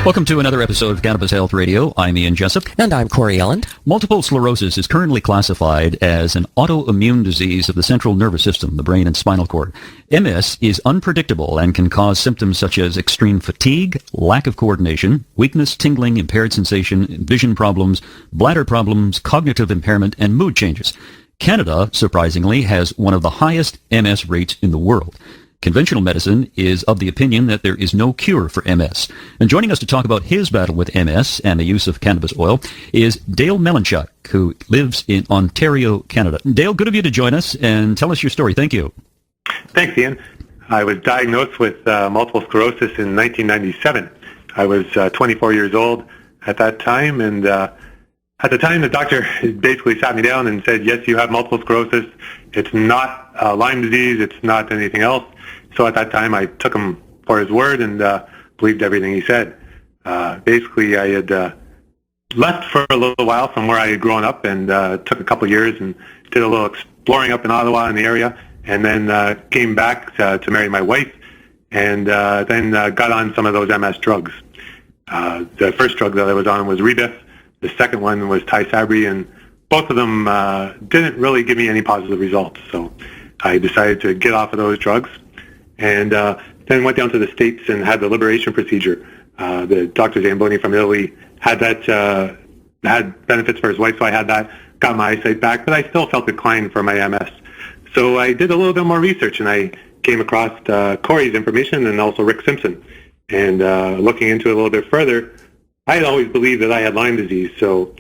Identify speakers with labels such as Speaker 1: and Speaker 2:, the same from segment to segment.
Speaker 1: Welcome to another episode of Cannabis Health Radio. I'm Ian Jessup.
Speaker 2: And I'm Corey Elland.
Speaker 1: Multiple sclerosis is currently classified as an autoimmune disease of the central nervous system, the brain and spinal cord. MS is unpredictable and can cause symptoms such as extreme fatigue, lack of coordination, weakness, tingling, impaired sensation, vision problems, bladder problems, cognitive impairment, and mood changes. Canada, surprisingly, has one of the highest MS rates in the world. Conventional medicine is of the opinion that there is no cure for MS. And joining us to talk about his battle with MS and the use of cannabis oil is Dale Melanchuk, who lives in Ontario, Canada. Dale, good of you to join us and tell us your story. Thank you.
Speaker 3: Thanks, Ian. I was diagnosed with multiple sclerosis in 1997. I was 24 years old at that time, and at the time the doctor basically sat me down and said, yes, you have multiple sclerosis. It's not Lyme disease. It's not anything else. So at that time, I took him for his word and believed everything he said. Basically, I had left for a little while from where I had grown up and took a couple of years and did a little exploring up in Ottawa in the area, and then came back to marry my wife, and then got on some of those MS drugs. The first drug that I was on was Rebif. The second one was Tysabri, and both of them didn't really give me any positive results. So I decided to get off of those drugs, and then went down to the States and had the liberation procedure. The Dr. Zamboni from Italy had that, had benefits for his wife, so I had that, got my eyesight back, but I still felt decline for my MS. So I did a little bit more research, and I came across Corey's information and also Rick Simpson. And looking into it a little bit further, I had always believed that I had Lyme disease. So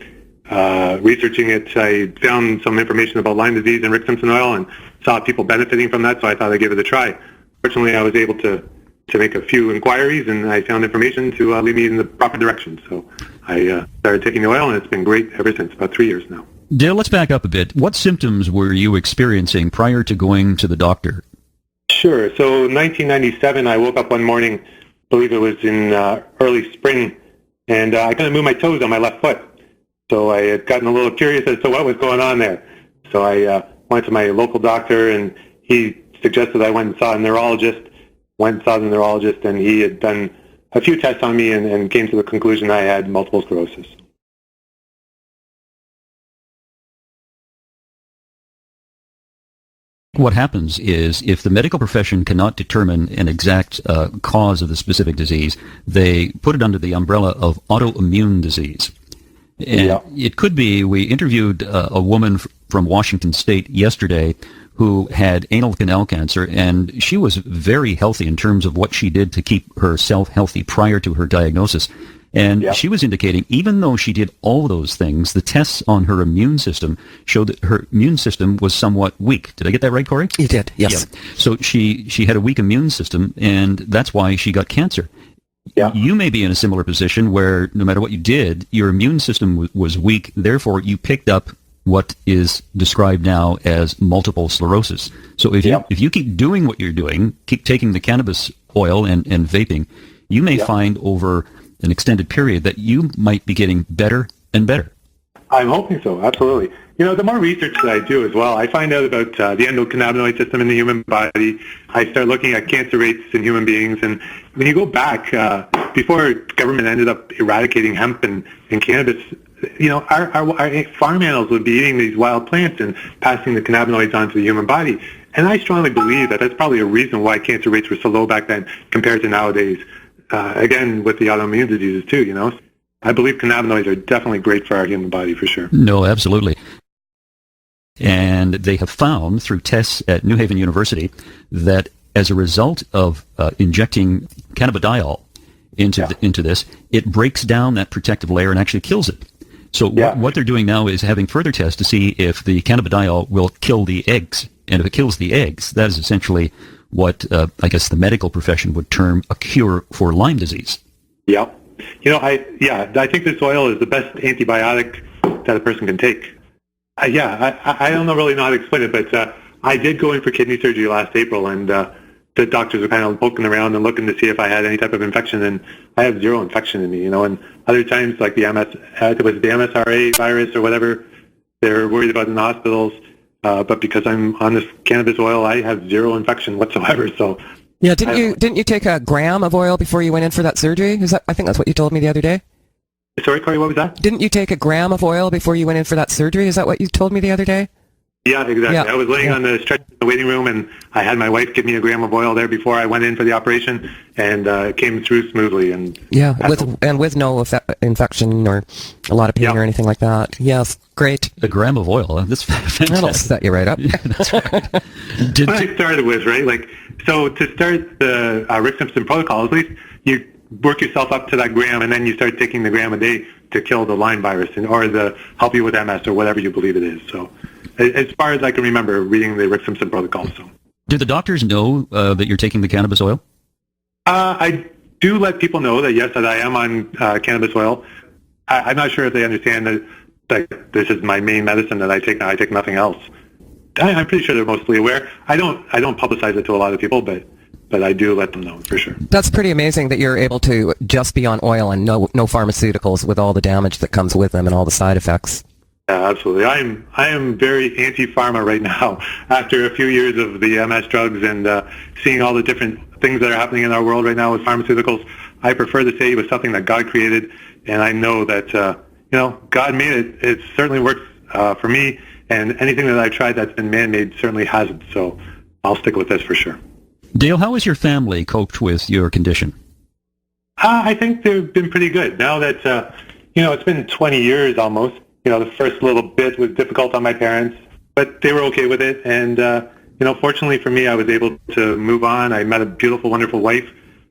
Speaker 3: researching it, I found some information about Lyme disease and Rick Simpson oil and saw people benefiting from that, so I thought I'd give it a try. Fortunately, I was able to make a few inquiries, and I found information to lead me in the proper direction. So I started taking the oil, and it's been great ever since, about 3 years now.
Speaker 1: Dale, let's back up a bit. What symptoms were you experiencing prior to going to the doctor?
Speaker 3: Sure. So 1997, I woke up one morning, I believe it was in early spring, and I couldn't move my toes on my left foot. So I had gotten a little curious as to what was going on there. So I went to my local doctor, and he suggested I went and saw a neurologist. Went and saw the neurologist, and he had done a few tests on me and came to the conclusion I had multiple sclerosis.
Speaker 1: What happens is if the medical profession cannot determine an exact cause of the specific disease, they put it under the umbrella of autoimmune disease. And it could be, we interviewed a woman from Washington State yesterday who had anal canal cancer, and she was very healthy in terms of what she did to keep herself healthy prior to her diagnosis. And she was indicating, even though she did all those things, the tests on her immune system showed that her immune system was somewhat weak. Did I get that right, Corey?
Speaker 2: You did, yes.
Speaker 1: Yeah. So she had a weak immune system, and that's why she got cancer. Yeah. You may be in a similar position where no matter what you did, your immune system was weak, therefore you picked up what is described now as multiple sclerosis. So if you keep doing what you're doing, keep taking the cannabis oil and vaping, you may find over an extended period that you might be getting better and better.
Speaker 3: I'm hoping so, absolutely. You know, the more research that I do as well, I find out about the endocannabinoid system in the human body. I start looking at cancer rates in human beings, and when you go back, before government ended up eradicating hemp and cannabis, you know, our farm animals would be eating these wild plants and passing the cannabinoids on to the human body. And I strongly believe that that's probably a reason why cancer rates were so low back then compared to nowadays. Again, with the autoimmune diseases too, you know. I believe cannabinoids are definitely great for our human body, for sure.
Speaker 1: No, absolutely. And they have found through tests at New Haven University that as a result of injecting cannabidiol into this, it breaks down that protective layer and actually kills it. So what they're doing now is having further tests to see if the cannabidiol will kill the eggs. And if it kills the eggs, that is essentially what I guess the medical profession would term a cure for Lyme disease.
Speaker 3: Yeah. You know, I think this oil is the best antibiotic that a person can take. I don't really know how to explain it, but I did go in for kidney surgery last April, and the doctors were kind of poking around and looking to see if I had any type of infection, and I have zero infection in me, you know. And other times, like the MSRA virus or whatever, they're worried about in the hospitals. But because I'm on this cannabis oil, I have zero infection whatsoever. So
Speaker 2: Yeah, didn't you take a gram of oil before you went in for that surgery? I think that's what you told me the other day.
Speaker 3: Sorry, Corey, what was that?
Speaker 2: Didn't you take a gram of oil before you went in for that surgery? Is that what you told me the other day?
Speaker 3: Yeah, exactly. Yeah. I was laying on the stretcher in the waiting room, and I had my wife give me a gram of oil there before I went in for the operation, and it came through smoothly. And
Speaker 2: with no infection or a lot of pain or anything like that. Yes, great.
Speaker 1: A gram of oil. That's fantastic.
Speaker 2: That'll set you right up.
Speaker 1: Yeah, that's right.
Speaker 3: What I started with, right? So to start the Rick Simpson protocol, at least you work yourself up to that gram, and then you start taking the gram a day to kill the Lyme virus or to help you with MS or whatever you believe it is. So as far as I can remember reading the Rick Simpson protocol. So,
Speaker 1: do the doctors know that you're taking the cannabis oil?
Speaker 3: I do let people know that, yes, that I am on cannabis oil. I'm not sure if they understand that this is my main medicine that I take now. I take nothing else. I'm pretty sure they're mostly aware. I don't publicize it to a lot of people, but I do let them know for sure.
Speaker 2: That's pretty amazing that you're able to just be on oil and no pharmaceuticals with all the damage that comes with them and all the side effects.
Speaker 3: Yeah, absolutely. I am very anti-pharma right now after a few years of the MS drugs and seeing all the different things that are happening in our world right now with pharmaceuticals. I prefer to say it was something that God created, and I know that God made it. It certainly works for me, and anything that I've tried that's been man-made certainly hasn't. So I'll stick with this for sure.
Speaker 1: Dale, how has your family coped with your condition?
Speaker 3: I think they've been pretty good. Now that it's been 20 years almost. The first little bit was difficult on my parents, but they were okay with it. And, fortunately for me, I was able to move on. I met a beautiful, wonderful wife,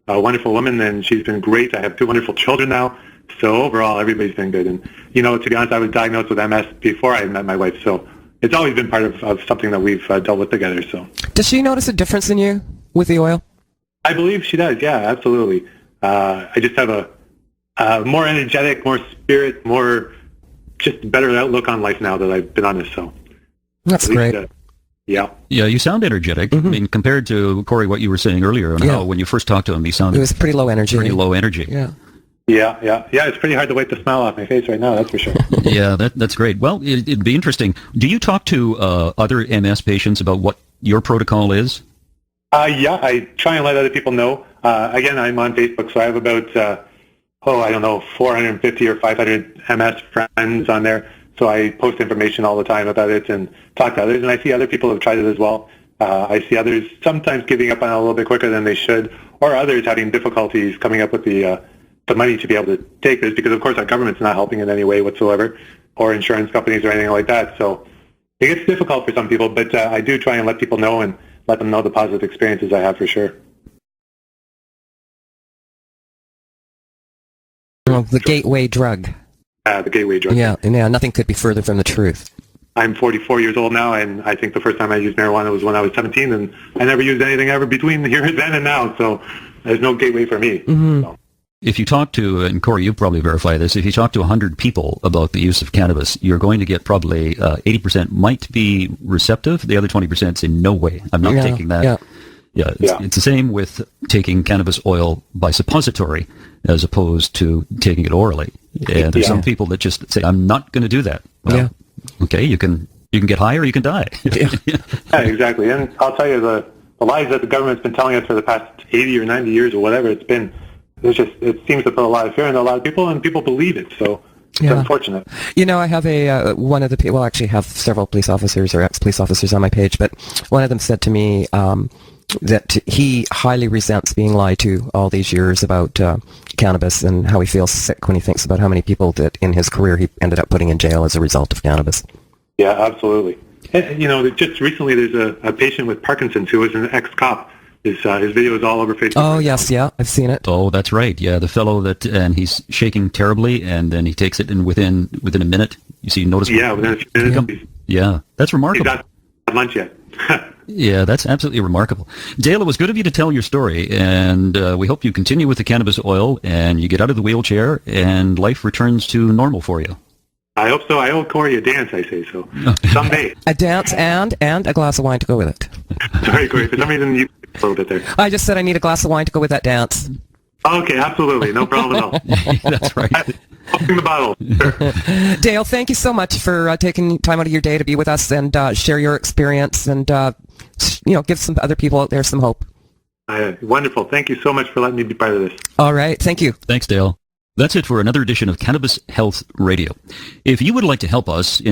Speaker 3: a wonderful woman, and she's been great. I have 2 wonderful children now. So overall, everybody's been good. And, to be honest, I was diagnosed with MS before I met my wife. So it's always been part of something that we've dealt with together. So
Speaker 2: does she notice a difference in you with the oil?
Speaker 3: I believe she does. Yeah, absolutely. I just have a more energetic, more spirit, more just better outlook on life now that I've been on this. So
Speaker 2: that's great.
Speaker 3: Yeah,
Speaker 1: you sound energetic. Mm-hmm. I mean, compared to Corey, what you were saying earlier, and how when you first talked to him, he sounded.
Speaker 2: It was pretty low energy.
Speaker 1: Yeah.
Speaker 3: Yeah. It's pretty hard to wipe the smile off my face right now. That's for sure.
Speaker 1: Yeah, that's great. Well, it'd be interesting. Do you talk to other MS patients about what your protocol is?
Speaker 3: Yeah, I try and let other people know. Again, I'm on Facebook, so I have about 450 or 500 MS friends on there. So I post information all the time about it and talk to others. And I see other people have tried it as well. I see others sometimes giving up on it a little bit quicker than they should, or others having difficulties coming up with the money to be able to take this because, of course, our government's not helping in any way whatsoever, or insurance companies or anything like that. So it gets difficult for some people, but I do try and let people know and let them know the positive experiences I have for sure.
Speaker 2: The gateway drug.
Speaker 3: The gateway drug.
Speaker 2: Yeah, nothing could be further from the truth.
Speaker 3: I'm 44 years old now, and I think the first time I used marijuana was when I was 17, and I never used anything ever between then and now, so there's no gateway for me.
Speaker 2: Mm-hmm.
Speaker 3: So.
Speaker 1: If you talk to, and Corey, you probably verify this, if you talk to 100 people about the use of cannabis, you're going to get probably 80% might be receptive, the other 20% say, no way, I'm not taking that. Yeah, it's the same with taking cannabis oil by suppository as opposed to taking it orally. And there's some people that just say, I'm not going to do that. Well, okay, you can get high or you can die.
Speaker 3: Yeah, exactly. And I'll tell you, the lies that the government's been telling us for the past 80 or 90 years or whatever it's been, it seems to put a lot of fear into a lot of people, and people believe it. So it's unfortunate.
Speaker 2: I have one of the people, I actually have several police officers or ex-police officers on my page, but one of them said to me, that he highly resents being lied to all these years about cannabis and how he feels sick when he thinks about how many people that in his career he ended up putting in jail as a result of cannabis.
Speaker 3: Yeah, absolutely. And, just recently there's a patient with Parkinson's who was an ex-cop. His video is all over Facebook.
Speaker 2: Oh, yes, I've seen it.
Speaker 1: Oh, that's right. Yeah, the fellow and he's shaking terribly, and then he takes it, and within a minute, you notice.
Speaker 3: Yeah, within a few minutes.
Speaker 1: Yeah, that's remarkable.
Speaker 3: He's not had lunch yet.
Speaker 1: Yeah, that's absolutely remarkable. Dale, it was good of you to tell your story, and we hope you continue with the cannabis oil, and you get out of the wheelchair, and life returns to normal for you.
Speaker 3: I hope so. I owe Corey a dance, I say so. Someday.
Speaker 2: A dance and a glass of wine to go with it.
Speaker 3: Sorry, Corey. For some reason, you a little bit there.
Speaker 2: I just said I need a glass of wine to go with that dance.
Speaker 3: Okay, absolutely. No problem at all.
Speaker 1: That's right.
Speaker 3: Opening the bottle. Sure.
Speaker 2: Dale, thank you so much for taking time out of your day to be with us and share your experience and, give some other people out there some hope.
Speaker 3: Wonderful. Thank you so much for letting me be part of this.
Speaker 2: All right. Thank you.
Speaker 1: Thanks, Dale. That's it for another edition of Cannabis Health Radio. If you would like to help us in